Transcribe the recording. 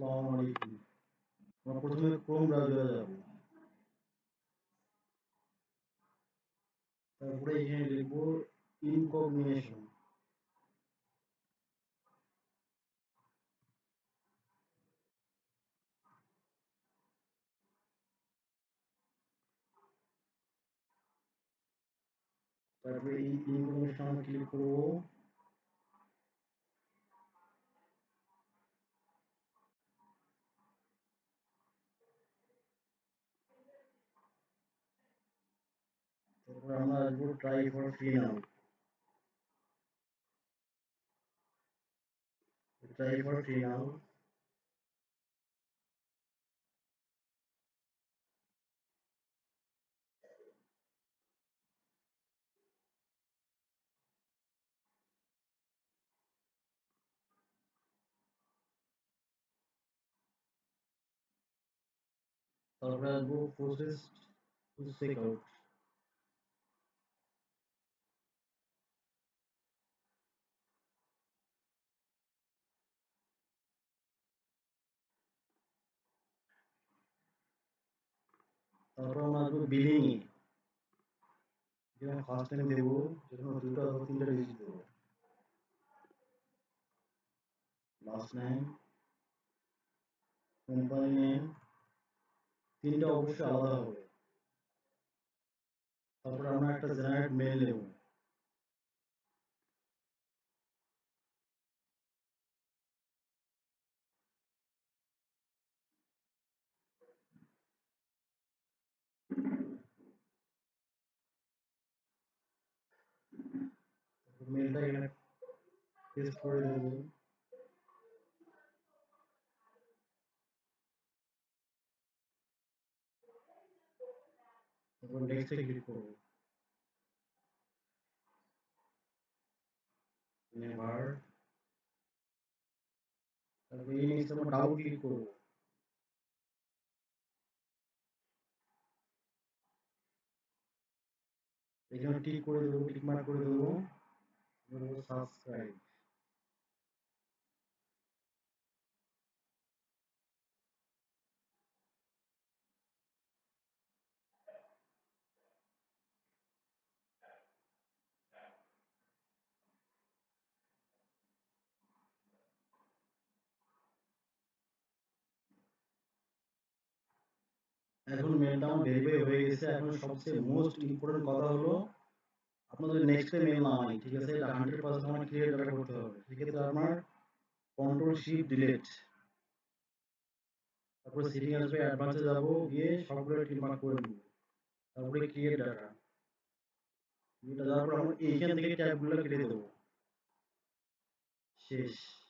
আসসালামু আলাইকুম। আমরা প্রথমে ক্রোম ব্রাউজারে যাব। তারপরে এখানে লিখব ইনকগনিশন। তারপরে এই ইনকগনিশন আমরা ক্লিক করব। তারপরে আমরা আসবো try for free now. Try for free now. তারপরে আসবো প্রসেস টু চেক আউট। তারপর আমরা আসবো বিলিং এ। যেখানে ফার্স্ট টাইম দেবো, যেখানে দুটো অথবা তিনটা ডিজিট দেবো। লাস্ট নেম, কোম্পানি নেম, তিনটা অবশ্যই আলাদা হবে। তারপরে আমরা একটা জেনারেট মেল নেব। মেলটা এখানে পেস্ট করে দেবো। তারপর নেক্সটে ক্লিক করব। নেভার। তারপর এই নেক্সটে আমরা ডাবল ক্লিক করব। এখানে টিক করে দেবো, টিক মার্ক করে দেবো, সাবস্ক্রাইব। এখন মেলটা আমার ভেরিফাই হয়ে গেছে। এখন সবচেয়ে মোস্ট ইম্পর্টেন্ট কথা হলো আপনাদের নেক্সটে মেল না হয়, ঠিক আছে, এটা 100% আমার ক্লিয়ার ডাটা করতে হবে। সেক্ষেত্রে আমার কন্ট্রোল শিফট ডিলিট, তারপরে সেটিং আসবে, অ্যাডভান্সে যাব, গিয়ে সবগুলো টিক মার্ক করে দেব, তারপরে ক্রিয়েট ডাটা। এটা দেওয়ার পর আমরা এইখান থেকে ট্যাবগুলো কেটে দেবো। শেষ।